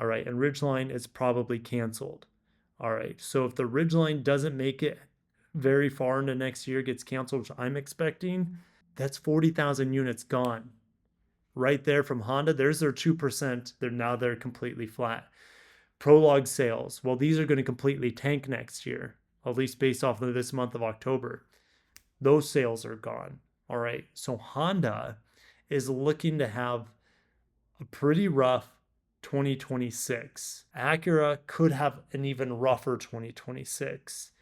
All right, and Ridgeline is probably canceled. All right, so if the Ridgeline doesn't make it very far into next year, gets canceled, which I'm expecting, that's 40,000 units gone right there from Honda. There's their 2%. They're completely flat. Prologue sales, well, these are going to completely tank next year, at least based off of this month of October. Those sales are gone. All right, so Honda is looking to have a pretty rough 2026. Acura could have an even rougher 2026.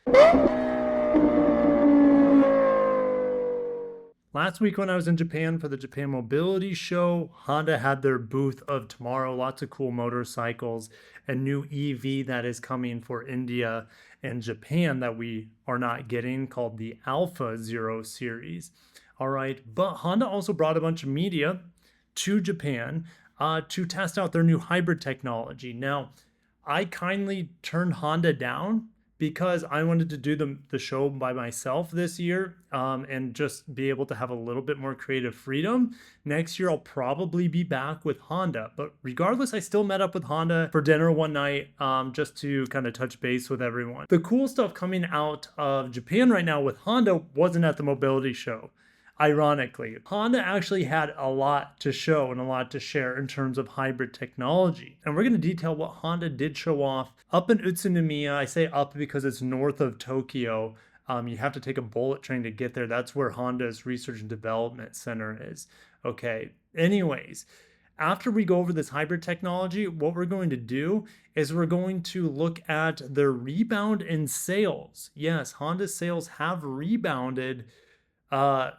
Last week when I was in Japan for the Japan Mobility Show, Honda had their booth of tomorrow. Lots of cool motorcycles, a new EV that is coming for India and Japan that we are not getting, called the Alpha Zero series. All right, but Honda also brought a bunch of media to Japan to test out their new hybrid technology. Now, I kindly turned Honda down because I wanted to do the show by myself this year and just be able to have a little bit more creative freedom. Next year, I'll probably be back with Honda. But regardless, I still met up with Honda for dinner one night just to kind of touch base with everyone. The cool stuff coming out of Japan right now with Honda wasn't at the mobility show. Ironically, Honda actually had a lot to show and a lot to share in terms of hybrid technology. And we're going to detail what Honda did show off up in Utsunomiya. I say up because it's north of Tokyo. You have to take a bullet train to get there. That's where Honda's Research and Development Center is. Okay, anyways, after we go over this hybrid technology, what we're going to do is we're going to look at their rebound in sales. Yes, Honda's sales have rebounded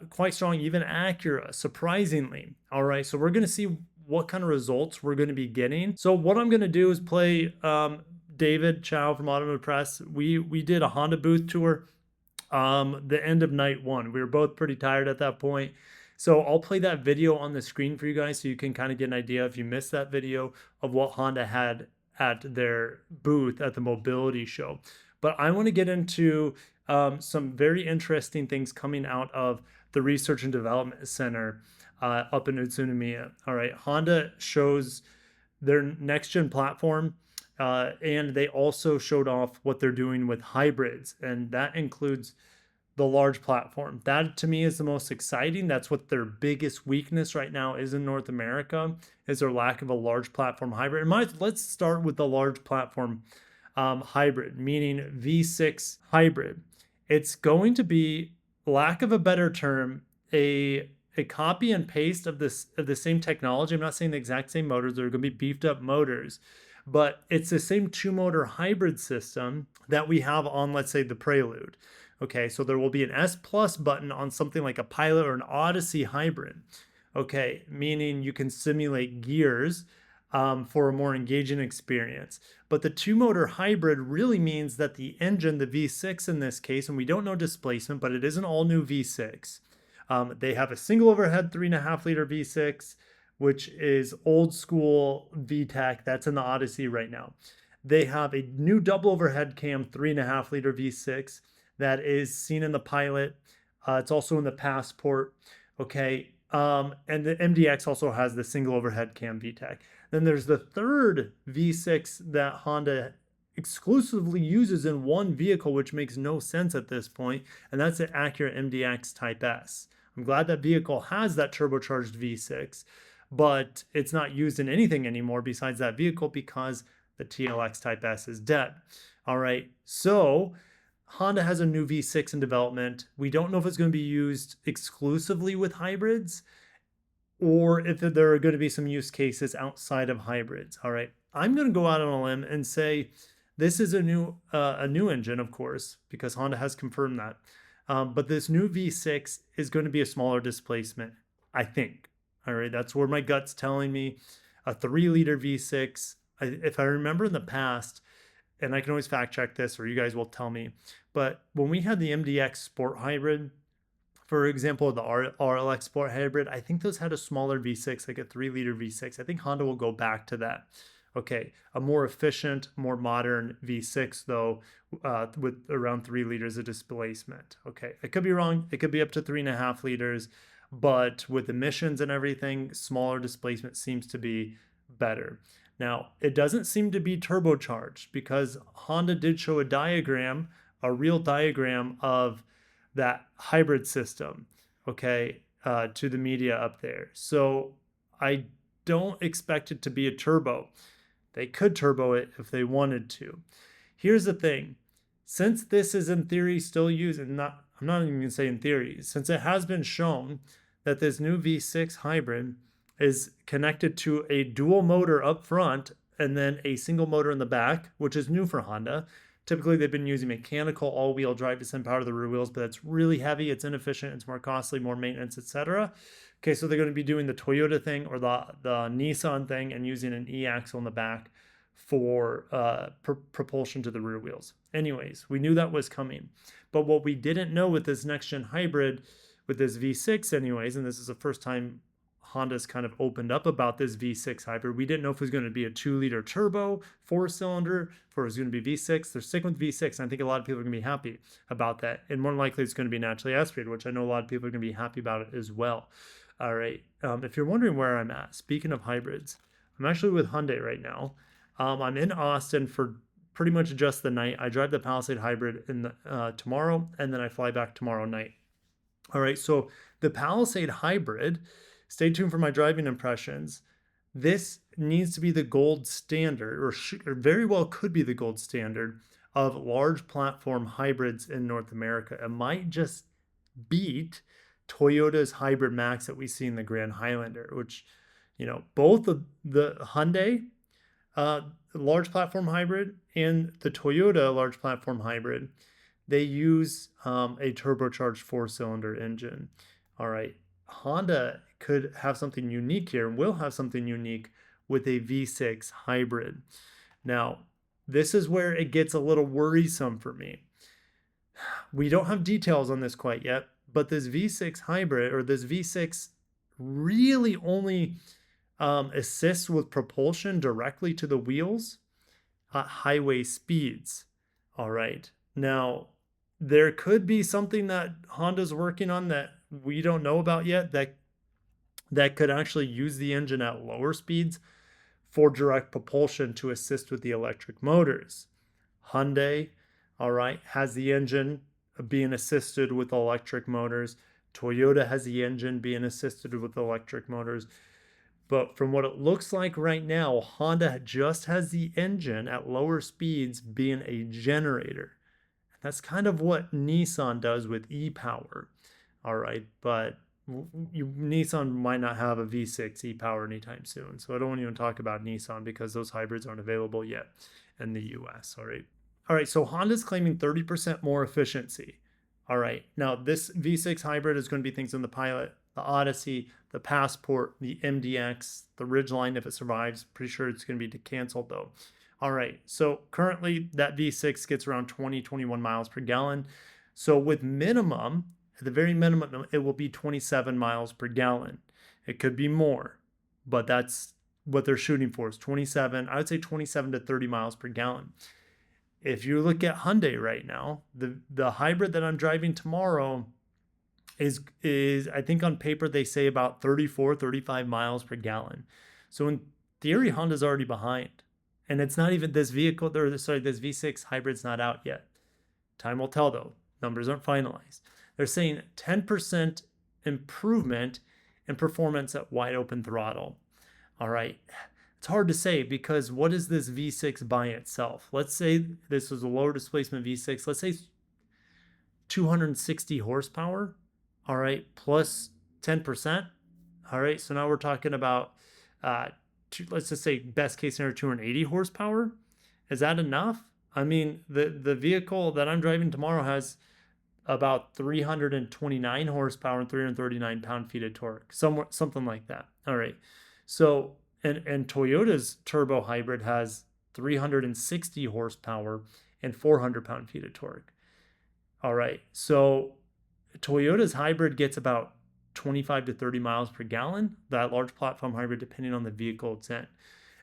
quite strong, even Acura, surprisingly. All right, so we're going to see what kind of results we're going to be getting. So what I'm going to do is play David Chow from Automotive Press. We did a Honda booth tour the end of night one. We were both pretty tired at that point. So I'll play that video on the screen for you guys so you can kind of get an idea, if you missed that video, of what Honda had at their booth at the mobility show. But I want to get into some very interesting things coming out of the Research and Development Center up in Utsunomiya. All right, Honda shows their next-gen platform, and they also showed off what they're doing with hybrids, and that includes the large platform. That, to me, is the most exciting. That's what their biggest weakness right now is in North America, is their lack of a large platform hybrid. Let's start with the large platform hybrid, meaning V6 hybrid. It's going to be, lack of a better term, a copy and paste of the same technology. I'm not saying the exact same motors. They're going to be beefed up motors, but it's the same two-motor hybrid system that we have on, let's say, the Prelude. Okay, so there will be an S Plus button on something like a Pilot or an Odyssey hybrid. Okay, meaning you can simulate gears for a more engaging experience. But the two-motor hybrid really means that the engine, the V6 in this case, and we don't know displacement, but it is an all-new V6. They have a single overhead 3.5-liter V6, which is old school VTEC. That's in the Odyssey right now. They have a new double overhead cam 3.5-liter V6 that is seen in the Pilot. It's also in the Passport. Okay, and the MDX also has the single overhead cam VTEC. Then there's the third V6 that Honda exclusively uses in one vehicle, which makes no sense at this point, and that's the Acura MDX Type S. I'm glad that vehicle has that turbocharged V6, but it's not used in anything anymore besides that vehicle because the TLX Type S is dead. All right, so Honda has a new V6 in development. We don't know if it's going to be used exclusively with hybrids or if there are going to be some use cases outside of hybrids. All right, I'm going to go out on a limb and say this is a new engine, of course, because Honda has confirmed that. But this new V6 is going to be a smaller displacement, I think. All right, that's where my gut's telling me. A 3-liter V6. If I remember in the past, and I can always fact check this or you guys will tell me, but when we had the MDX Sport Hybrid, for example, the RLX Sport Hybrid, I think those had a smaller V6, like a 3-liter V6. I think Honda will go back to that. Okay, a more efficient, more modern V6 though, with around 3 liters of displacement. Okay, I could be wrong. It could be up to 3.5 liters, but with emissions and everything, smaller displacement seems to be better. Now, it doesn't seem to be turbocharged because Honda did show a diagram, a real diagram of that hybrid system, okay, to the media up there. So I don't expect it to be a turbo. They could turbo it if they wanted to. Here's the thing. Since this is in theory still used, and I'm not even going to say in theory, since it has been shown that this new V6 hybrid is connected to a dual motor up front and then a single motor in the back, which is new for Honda. Typically, they've been using mechanical all-wheel drive to send power to the rear wheels, but that's really heavy, it's inefficient, it's more costly, more maintenance, etc. Okay, so they're going to be doing the Toyota thing or the Nissan thing and using an e-axle in the back for propulsion to the rear wheels. Anyways, we knew that was coming. But what we didn't know with this next-gen hybrid, with this V6 anyways, and this is the first time Honda's kind of opened up about this V6 hybrid. We didn't know if it was going to be a 2-liter turbo, 4-cylinder, if it was going to be V6. They're sticking with V6, and I think a lot of people are going to be happy about that. And more likely, it's going to be naturally aspirated, which I know a lot of people are going to be happy about it as well. All right. If you're wondering where I'm at, speaking of hybrids, I'm actually with Hyundai right now. I'm in Austin for pretty much just the night. I drive the Palisade hybrid tomorrow, and then I fly back tomorrow night. All right. So the Palisade hybrid, stay tuned for my driving impressions. This needs to be the gold standard, or very well could be the gold standard of large platform hybrids in North America. It might just beat Toyota's Hybrid Max that we see in the Grand Highlander, which, both the Hyundai large platform hybrid and the Toyota large platform hybrid, they use a turbocharged 4-cylinder engine. All right. Honda could have something unique here and will have something unique with a V6 hybrid. Now, this is where it gets a little worrisome for me. We don't have details on this quite yet, but this V6 hybrid, or this V6, really only assists with propulsion directly to the wheels at highway speeds. All right. Now, there could be something that Honda's working on that we don't know about yet that could actually use the engine at lower speeds for direct propulsion to assist with the electric motors. Hyundai, all right, has the engine being assisted with electric motors. Toyota has the engine being assisted with electric motors. But from what it looks like right now, Honda just has the engine at lower speeds being a generator. That's kind of what Nissan does with e-Power. All right, but Nissan might not have a V6 e-Power anytime soon. So I don't want to even talk about Nissan because those hybrids aren't available yet in the US. All right. All right, so Honda's claiming 30% more efficiency. All right, now this V6 hybrid is going to be things in the Pilot, the Odyssey, the Passport, the MDX, the Ridgeline if it survives. Pretty sure it's going to be canceled though. All right, so currently that V6 gets around 21 miles per gallon. So with minimum, at the very minimum, it will be 27 miles per gallon. It could be more, but that's what they're shooting for is 27. I would say 27 to 30 miles per gallon. If you look at Hyundai right now, the hybrid that I'm driving tomorrow is I think on paper they say about 34, 35 miles per gallon. So in theory, Honda's already behind. And it's not even this vehicle, this V6 hybrid's not out yet. Time will tell though. Numbers aren't finalized. They're saying 10% improvement in performance at wide open throttle. All right. It's hard to say because what is this V6 by itself? Let's say this was a lower displacement V6. Let's say 260 horsepower. All right. Plus 10%. All right. So now we're talking about let's just say best case scenario 280 horsepower. Is that enough? I mean, the vehicle that I'm driving tomorrow has about 329 horsepower and 339 pound-feet of torque, something like that. All right. So, and Toyota's turbo hybrid has 360 horsepower and 400 pound-feet of torque. All right. So Toyota's hybrid gets about 25 to 30 miles per gallon, that large platform hybrid, depending on the vehicle it's in.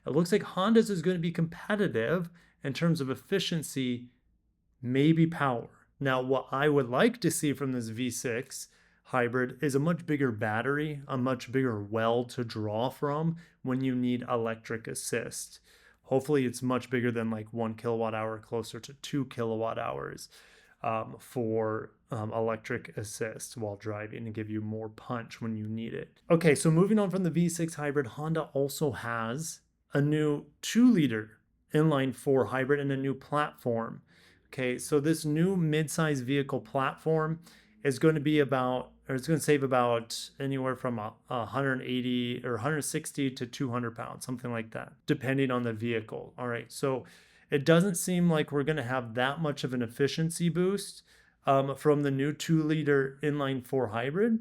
It looks like Honda's is going to be competitive in terms of efficiency, maybe power. Now, what I would like to see from this V6 hybrid is a much bigger battery, a much bigger well to draw from when you need electric assist. Hopefully, it's much bigger than like 1 kilowatt hour, closer to 2 kilowatt hours for electric assist while driving and give you more punch when you need it. Okay, so moving on from the V6 hybrid, Honda also has a new 2-liter inline 4 hybrid and a new platform. Okay, so this new mid-size vehicle platform is going to be about, or it's going to save about anywhere from 180 or 160 to 200 pounds, something like that, depending on the vehicle. All right, so it doesn't seem like we're going to have that much of an efficiency boost from the new 2-liter inline 4 hybrid,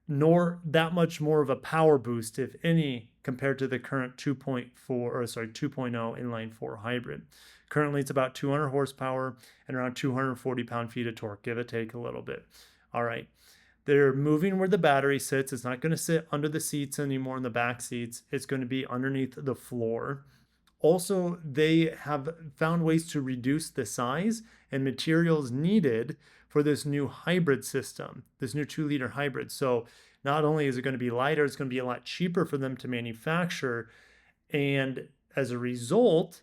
nor that much more of a power boost, if any, compared to the current 2.0 inline 4 hybrid. Currently, it's about 200 horsepower and around 240 pound-feet of torque, give or take a little bit. All right. They're moving where the battery sits. It's not going to sit under the seats anymore in the back seats. It's going to be underneath the floor. Also, they have found ways to reduce the size and materials needed for this new hybrid system, this new 2-liter hybrid. So not only is it going to be lighter, it's going to be a lot cheaper for them to manufacture. And as a result,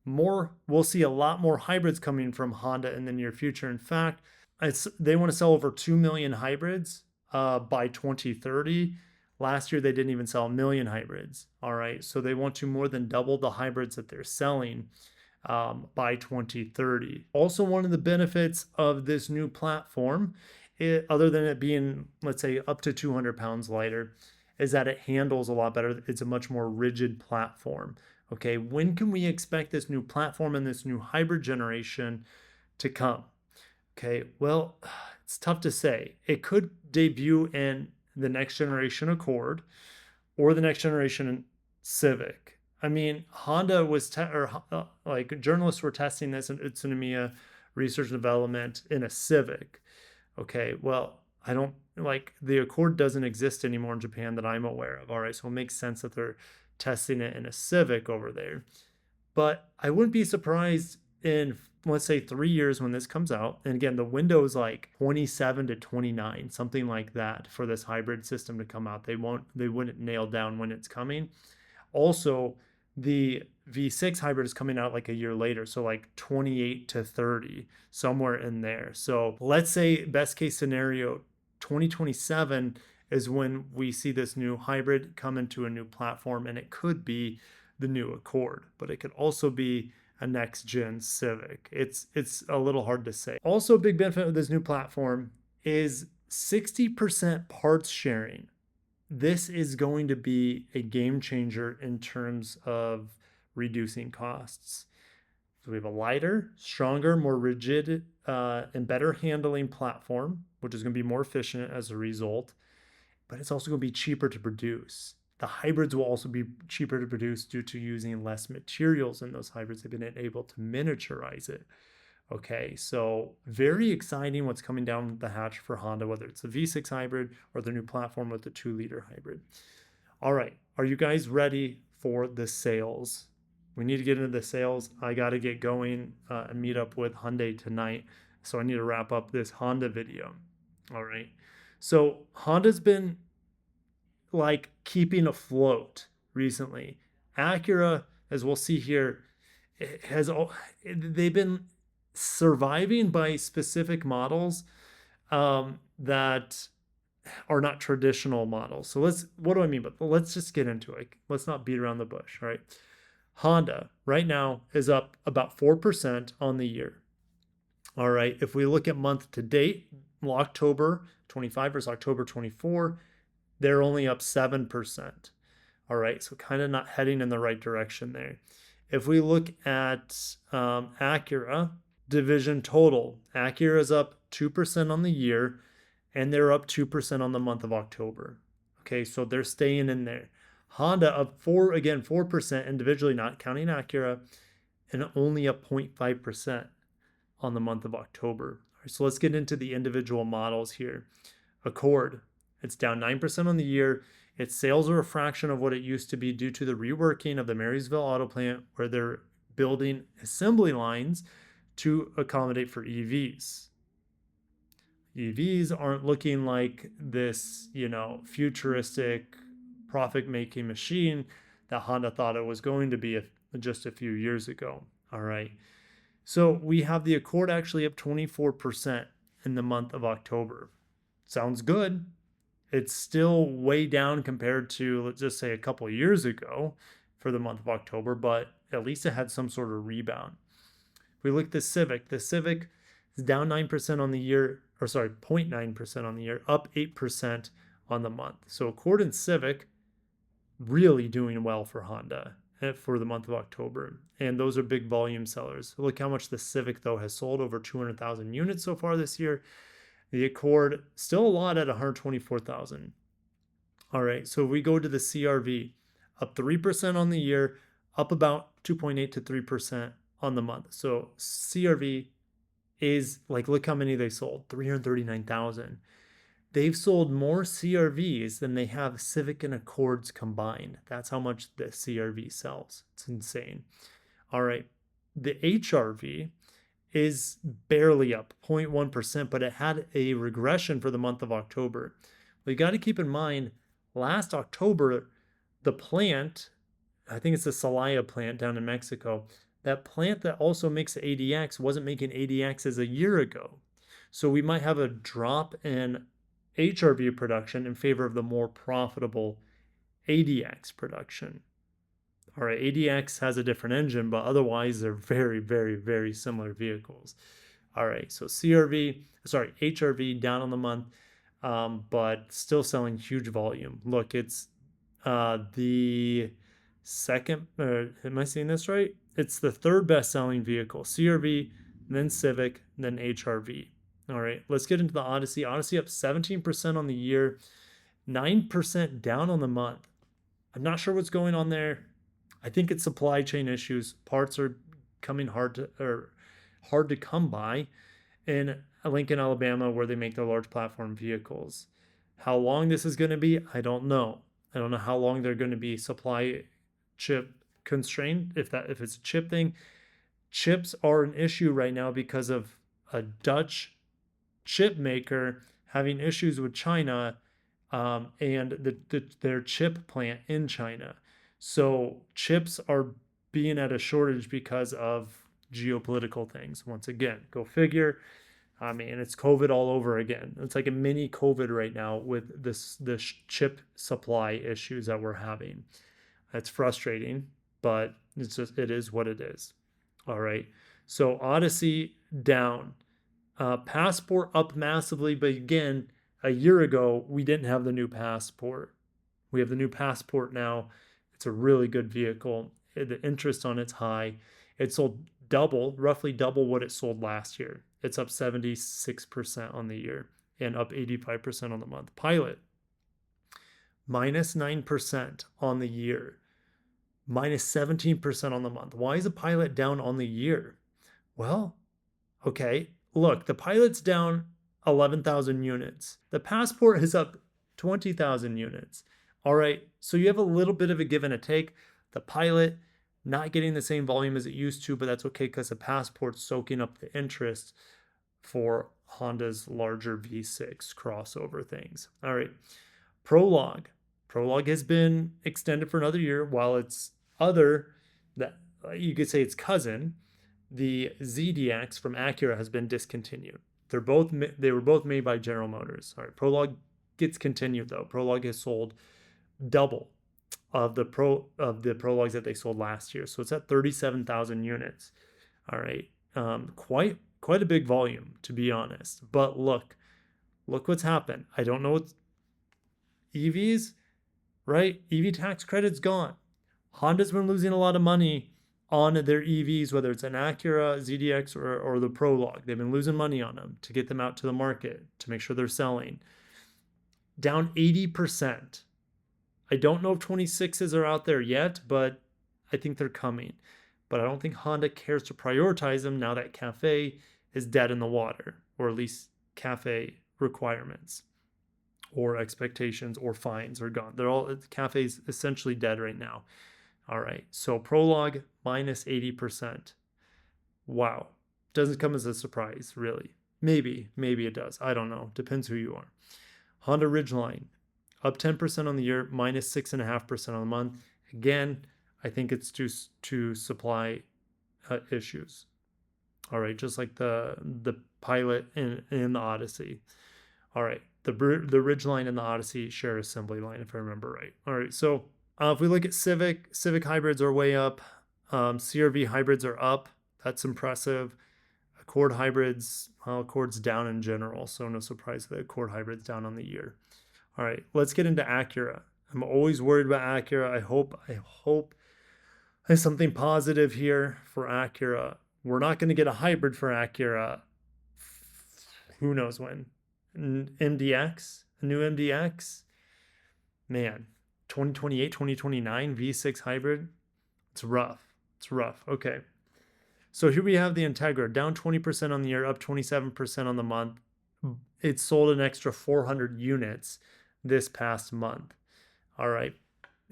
we'll see a lot more hybrids coming from Honda in the near future. In fact, they want to sell over 2 million hybrids by 2030. Last year, they didn't even sell 1 million hybrids. All right. So they want to more than double the hybrids that they're selling by 2030. Also, one of the benefits of this new platform, other than it being, let's say, up to 200 pounds lighter, is that it handles a lot better. It's a much more rigid platform. Okay. When can we expect this new platform and this new hybrid generation to come? Okay. Well, it's tough to say. It could debut in the next generation Accord or the next generation Civic. I mean, Honda was like journalists were testing this in Utsunomiya research and development in a Civic. Okay, well, I don't like the Accord doesn't exist anymore in Japan that I'm aware of. All right, so it makes sense that they're testing it in a Civic over there. But I wouldn't be surprised in, let's say, 3 years when this comes out. And again, the window is like 27 to 29, something like that, for this hybrid system to come out. They wouldn't nail down when it's coming. Also, the V6 hybrid is coming out like a year later, so like 28 to 30, somewhere in there. So let's say best case scenario, 2027 is when we see this new hybrid come into a new platform, and it could be the new Accord, but it could also be a next gen Civic. It's a little hard to say. Also, a big benefit of this new platform is 60% parts sharing. This is going to be a game changer in terms of reducing costs. So we have a lighter, stronger, more rigid, and better handling platform, which is going to be more efficient as a result, but it's also going to be cheaper to produce. The hybrids will also be cheaper to produce due to using less materials in those hybrids. They've been able to miniaturize it. Okay, so very exciting what's coming down the hatch for Honda, whether it's the V6 hybrid or the new platform with the 2-liter hybrid. All right, are you guys ready for the sales? We need to get into the sales. I got to get going and meet up with Hyundai tonight. So I need to wrap up this Honda video. All right. So Honda's been like keeping afloat recently. Acura, as we'll see here, they've been surviving by specific models that are not traditional models. So what do I mean? But let's just get into it. Let's not beat around the bush, right? Honda right now is up about 4% on the year. All right. If we look at month to date, October 25 versus October 24, they're only up 7%. All right. So kind of not heading in the right direction there. If we look at Acura division total, Acura is up 2% on the year, and they're up 2% on the month of October. Okay, so they're staying in there. Honda up 4% individually, not counting Acura, and only up 0.5% on the month of October. All right, so let's get into the individual models here. Accord, it's down 9% on the year. Its sales are a fraction of what it used to be due to the reworking of the Marysville auto plant, where they're building assembly lines to accommodate for EVs. EVs aren't looking like this, futuristic profit-making machine that Honda thought it was going to be just a few years ago. All right. So we have the Accord actually up 24% in the month of October. Sounds good. It's still way down compared to, let's just say, a couple of years ago for the month of October, but at least it had some sort of rebound. If we look at the Civic is down 9% on the year, or sorry, 0.9% on the year, up 8% on the month. So Accord and Civic really doing well for Honda for the month of October. And those are big volume sellers. Look how much the Civic, though, has sold, over 200,000 units so far this year. The Accord, still a lot at 124,000. All right, so we go to the CRV, up 3% on the year, up about 2.8 to 3% on the month. So CRV is like, look how many they sold, 339,000. They've sold more CRVs than they have Civic and Accords combined. That's how much the CRV sells. It's insane. All right, the HRV is barely up 0.1%, but it had a regression for the month of October. Well, you got to keep in mind, last October, the plant, I think it's the Celaya plant down in Mexico, that plant that also makes ADX wasn't making ADXs a year ago. So we might have a drop in HRV production in favor of the more profitable ADX production. All right, ADX has a different engine, but otherwise they're very, very, very similar vehicles. All right, so HRV down on the month, but still selling huge volume. Look, it's the second, am I saying this right? It's the third best selling vehicle, CRV, then Civic, then HRV. All right, let's get into the Odyssey. Odyssey up 17% on the year, 9% down on the month. I'm not sure what's going on there. I think it's supply chain issues. Parts are coming hard to come by in Lincoln, Alabama, where they make their large platform vehicles. How long this is going to be, I don't know. I don't know how long they're going to be supply chip constrained. If it's a chip thing, chips are an issue right now because of a Dutch chip maker having issues with China and their chip plant in China. So chips are being at a shortage because of geopolitical things. Once again, go figure. I mean, it's COVID all over again. It's like a mini COVID right now with this chip supply issues that we're having. That's frustrating, but it is what it is. All right. So Odyssey down. Passport up massively, but again, a year ago, we didn't have the new Passport. We have the new Passport now. It's a really good vehicle. The interest on it's high. It sold roughly double what it sold last year. It's up 76% on the year and up 85% on the month. Pilot, minus 9% on the year, minus 17% on the month. Why is a Pilot down on the year? Well, okay, look, the Pilot's down 11,000 units. The Passport is up 20,000 units. All right, so you have a little bit of a give and a take. The Pilot not getting the same volume as it used to, but that's okay because the Passport's soaking up the interest for Honda's larger V6 crossover things. All right, Prologue. Prologue has been extended for another year, while its that you could say its cousin, the ZDX from Acura, has been discontinued. They were both made by General Motors. All right, Prologue gets continued though. Prologue has sold double of the Prologues that they sold last year, so it's at 37,000 units. All right, quite a big volume, to be honest. But look what's happened. I don't know what EVs, right? EV tax credit's gone. Honda's been losing a lot of money on their EVs, whether it's an Acura, ZDX, or the Prologue. They've been losing money on them to get them out to the market, to make sure they're selling. Down 80%. I don't know if 26s are out there yet, but I think they're coming. But I don't think Honda cares to prioritize them now that CAFE is dead in the water, or at least CAFE requirements or expectations or fines are gone. CAFE's essentially dead right now. All right, so Prologue minus 80%. Wow, doesn't come as a surprise, really. Maybe it does. I don't know. Depends who you are. Honda Ridgeline, up 10% on the year, minus 6.5% on the month. Again, I think it's due to supply issues. All right, just like the Pilot in the Odyssey. All right, the Ridgeline and the Odyssey share assembly line, if I remember right. All right, so if we look at Civic hybrids are way up. CRV hybrids are up. That's impressive. Accord hybrids, well, Accord's down in general, so no surprise that Accord hybrids down on the year. All right, let's get into Acura. I'm always worried about Acura. I hope there's something positive here for Acura. We're not going to get a hybrid for Acura. Who knows when? MDX, a new MDX. Man, 2028, 2029 V6 hybrid. It's rough. It's rough. Okay. So here we have the Integra, down 20% on the year, up 27% on the month. It sold an extra 400 units this past month. All right,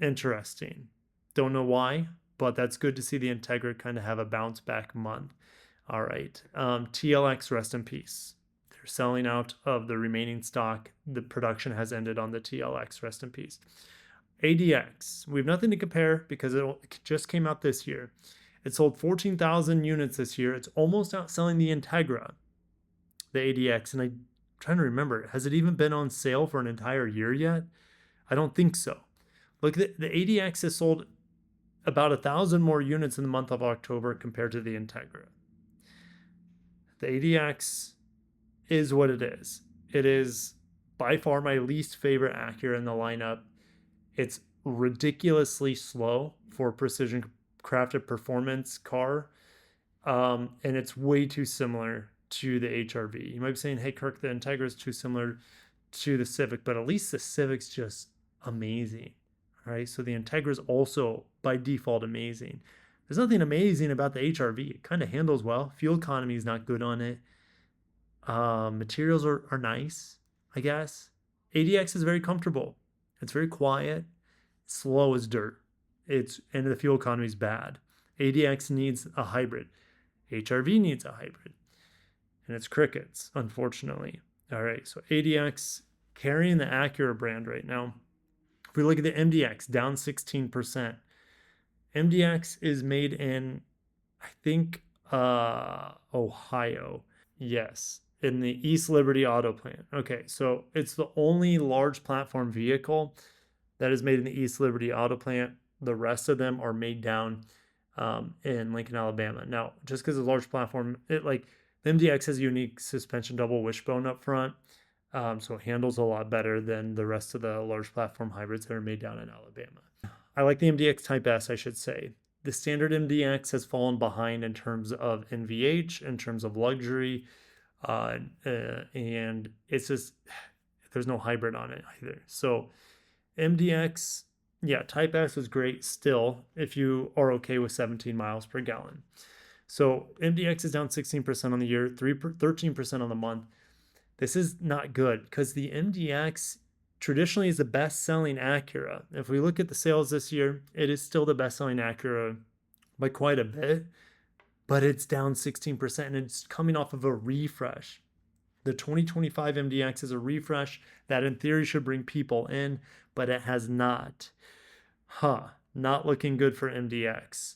interesting. Don't know why, but that's good to see the Integra kind of have a bounce back month. All right, TLX, rest in peace. They're selling out of the remaining stock. The production has ended on the TLX, rest in peace. ADX, we have nothing to compare because it just came out this year. It sold 14,000 units this year. It's almost outselling the Integra, the ADX. And I'm trying to remember, has it even been on sale for an entire year yet? I don't think so. Look, the ADX has sold about 1,000 more units in the month of October compared to the Integra. The ADX is what it is. It is by far my least favorite Acura in the lineup. It's ridiculously slow for precision crafted performance car, and it's way too similar to the HRV. You might be saying, hey Kirk, the Integra is too similar to the Civic, but at least the Civic's just amazing. All right, so the Integra is also by default amazing. There's nothing amazing about the HRV. It kind of handles well. Fuel economy is not good on it. Materials are nice, I guess. ADX is very comfortable. It's very quiet, slow as dirt. And the fuel economy is bad. ADX needs a hybrid. HRV needs a hybrid. And it's crickets, unfortunately. All right, so ADX carrying the Acura brand right now. If we look at the MDX, down 16%. MDX is made in, I think, Ohio. Yes, in the East Liberty Auto Plant. Okay, so it's the only large platform vehicle that is made in the East Liberty Auto Plant. The rest of them are made down in Lincoln, Alabama. Now, just because it's a large platform, the MDX has a unique suspension double wishbone up front, so it handles a lot better than the rest of the large platform hybrids that are made down in Alabama. I like the MDX Type S, I should say. The standard MDX has fallen behind in terms of NVH, in terms of luxury, and it's just, there's no hybrid on it either. So MDX, yeah, Type S is great still if you are okay with 17 miles per gallon. So MDX is down 16% on the year, 13% on the month. This is not good because the MDX traditionally is the best-selling Acura. If we look at the sales this year, it is still the best-selling Acura by quite a bit, but it's down 16% and it's coming off of a refresh. The 2025 MDX is a refresh that in theory should bring people in, but it has not. Not looking good for MDX.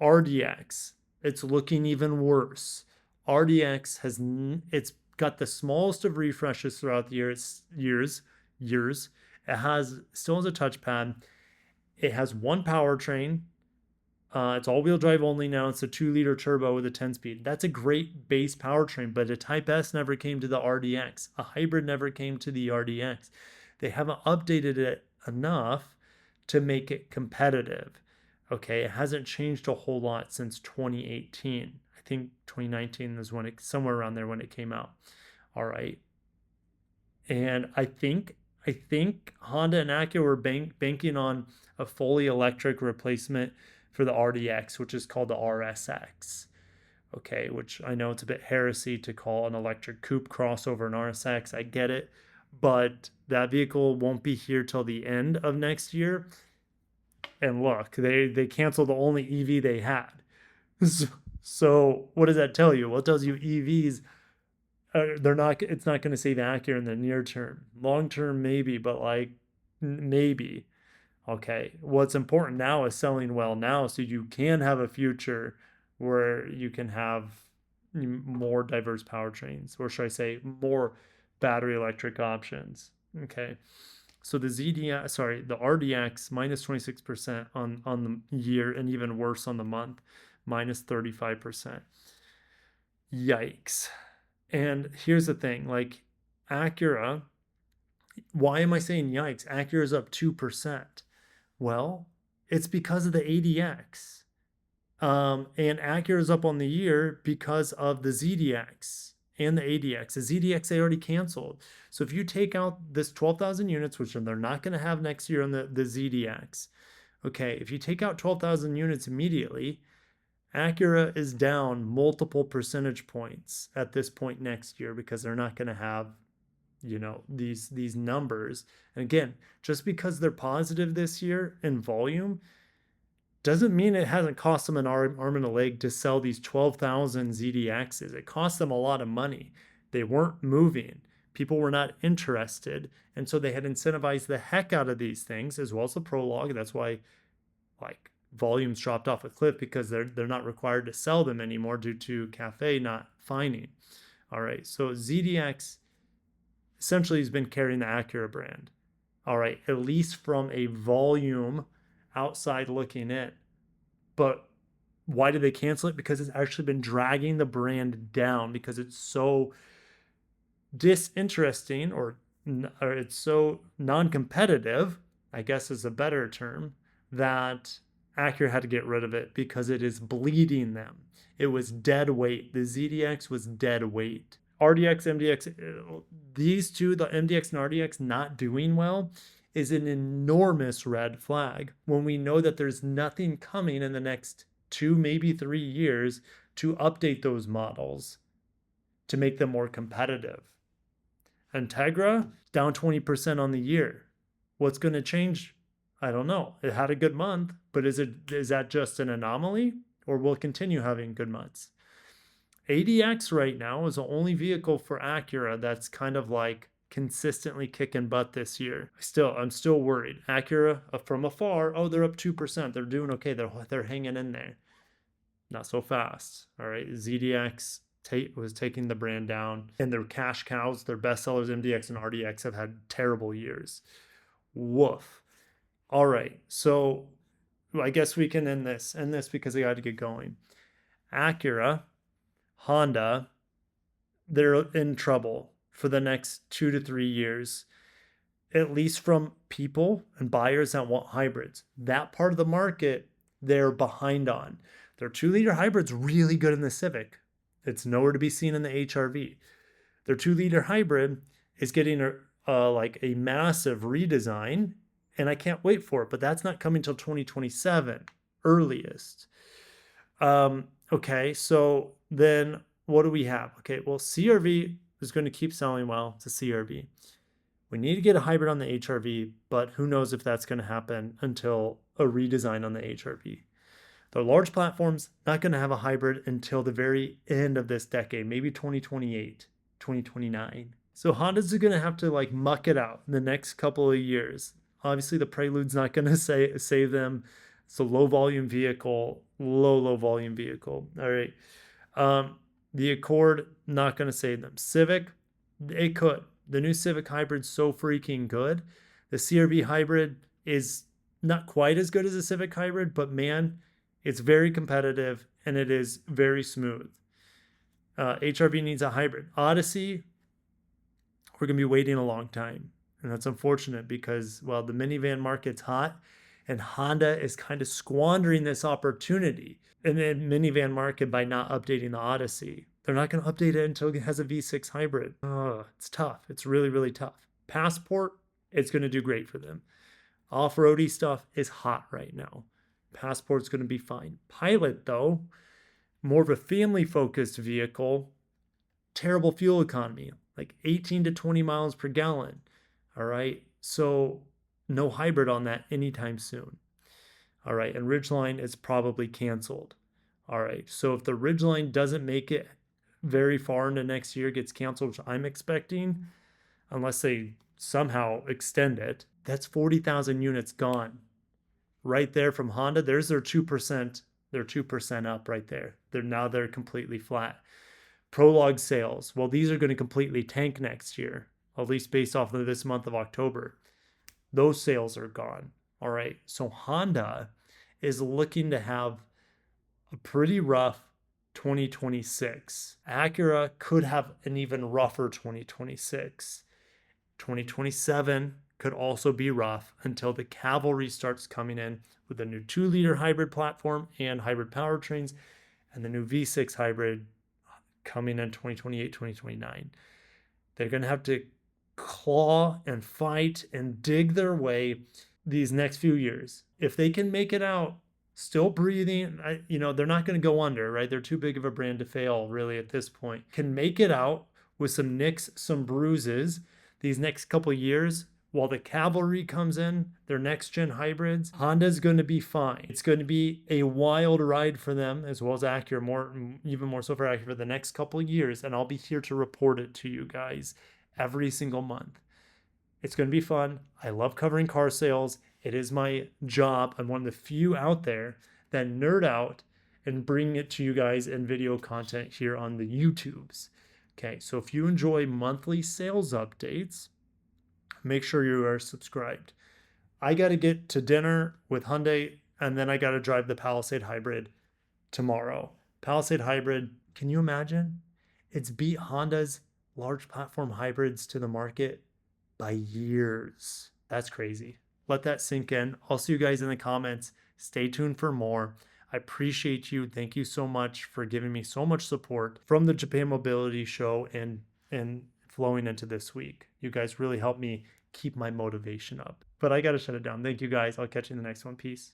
RDX, it's looking even worse. RDX it's got the smallest of refreshes throughout the years. It still has a touchpad. It has one powertrain. It's all-wheel drive only now. It's a 2-liter turbo with a 10-speed. That's a great base powertrain, but a Type S never came to the RDX. A hybrid never came to the RDX. They haven't updated it enough to make it competitive. Okay, it hasn't changed a whole lot since 2018. I think 2019 is when somewhere around there when it came out. All right. And I think Honda and Acura were banking on a fully electric replacement for the RDX, which is called the RSX. Okay, which I know it's a bit heresy to call an electric coupe crossover an RSX. I get it, but that vehicle won't be here till the end of next year. And look, they canceled the only EV they had. So what does that tell you? Well, it tells you EVs they're not. It's not going to save Acura in the near term. Long term, maybe, but like maybe. Okay. What's important now is selling well now, so you can have a future where you can have more diverse powertrains, or should I say, more battery electric options. Okay. So the the RDX minus 26% on the year, and even worse on the month, minus 35%. Yikes. And here's the thing, like Acura, why am I saying yikes? Acura is up 2%. Well, it's because of the ADX. And Acura is up on the year because of the ZDX and the ADX. The ZDX they already canceled. So if you take out this 12,000 units, which they're not going to have next year on the ZDX, okay, if you take out 12,000 units immediately, Acura is down multiple percentage points at this point next year because they're not going to have, these numbers. And again, just because they're positive this year in volume doesn't mean it hasn't cost them an arm and a leg to sell these 12,000 ZDXs. It cost them a lot of money. They weren't moving. People were not interested. And so they had incentivized the heck out of these things, as well as the Prologue. That's why like volumes dropped off a cliff, because they're not required to sell them anymore due to CAFE not fining. All right, so ZDX essentially has been carrying the Acura brand. All right, at least from a volume outside looking in. But why did they cancel it? Because it's actually been dragging the brand down, because it's so disinteresting, or it's so non-competitive, I guess is a better term, that Acura had to get rid of it because it is bleeding them. It was dead weight. The ZDX was dead weight. RDX, MDX, these two, the MDX and RDX not doing well, is an enormous red flag when we know that there's nothing coming in the next 2, maybe 3 years to update those models to make them more competitive. Integra, down 20% on the year. What's going to change? I don't know. It had a good month, but is that just an anomaly, or will it continue having good months? ADX right now is the only vehicle for Acura that's kind of like consistently kicking butt this year. I'm still worried. Acura from afar, oh, they're up 2%. They're doing okay. They're hanging in there. Not so fast. All right. ZDX was taking the brand down, and their cash cows, their best sellers, MDX and RDX, have had terrible years. Woof. All right. So I guess we can end this because I got to get going. Acura, Honda, they're in trouble for the next 2 to 3 years, at least from people and buyers that want hybrids. That part of the market, they're behind on. Their 2-liter hybrid's really good in the Civic. It's nowhere to be seen in the HRV. Their 2-liter hybrid is getting like a massive redesign, and I can't wait for it, but that's not coming till 2027, earliest. Okay, so then what do we have? Okay, well, CRV is going to keep selling well. It's a CRV. We need to get a hybrid on the HRV, but who knows if that's going to happen until a redesign on the HRV. The large platforms, not going to have a hybrid until the very end of this decade, maybe 2028, 2029. So Honda's going to have to like muck it out in the next couple of years. Obviously, the Prelude's not going to save them. It's a low volume vehicle, low volume vehicle. All right. The Accord, not going to save them. Civic, it could. The new Civic hybrid's so freaking good. The CRV hybrid is not quite as good as a Civic hybrid, but man, it's very competitive and it is very smooth. HRV needs a hybrid. Odyssey, we're going to be waiting a long time. And that's unfortunate because, well, the minivan market's hot and Honda is kind of squandering this opportunity in the minivan market by not updating the Odyssey. They're not going to update it until it has a V6 hybrid. Oh, it's tough. It's really, really tough. Passport, it's going to do great for them. Off-roady stuff is hot right now. Passport's going to be fine. Pilot, though, more of a family-focused vehicle, terrible fuel economy, like 18 to 20 miles per gallon. All right, so no hybrid on that anytime soon. All right, and Ridgeline is probably canceled. All right, so if the Ridgeline doesn't make it very far into next year gets canceled, which I'm expecting, unless they somehow extend it, that's 40,000 units gone right there from Honda. There's their 2%. They're 2% up right there. They're completely flat. Prologue sales, well, these are going to completely tank next year, at least based off of this month of October. Those sales are gone. All right. So Honda is looking to have a pretty rough 2026. Acura could have an even rougher 2026. 2027 could also be rough until the cavalry starts coming in with a new 2-liter hybrid platform and hybrid powertrains, and the new V6 hybrid coming in 2028, 2029. They're going to have to claw and fight and dig their way these next few years. If they can make it out still breathing, they're not going to go under, right? They're too big of a brand to fail, really, at this point. Can make it out with some nicks, some bruises these next couple years while the cavalry comes in, their next gen hybrids. Honda's going to be fine. It's going to be a wild ride for them, as well as Acura, even more so for Acura, for the next couple years, and I'll be here to report it to you guys every single month. It's going to be fun. I love covering car sales. It is my job. I'm one of the few out there that nerd out and bring it to you guys in video content here on the YouTubes. Okay, so if you enjoy monthly sales updates, make sure you are subscribed. I got to get to dinner with Hyundai, and then I got to drive the Palisade Hybrid tomorrow. Palisade Hybrid, can you imagine? It's beat Honda's large platform hybrids to the market by years. That's crazy. Let that sink in. I'll see you guys in the comments. Stay tuned for more. I appreciate you. Thank you so much for giving me so much support from the Japan Mobility Show and flowing into this week. You guys really helped me keep my motivation up. But I got to shut it down. Thank you guys. I'll catch you in the next one. Peace.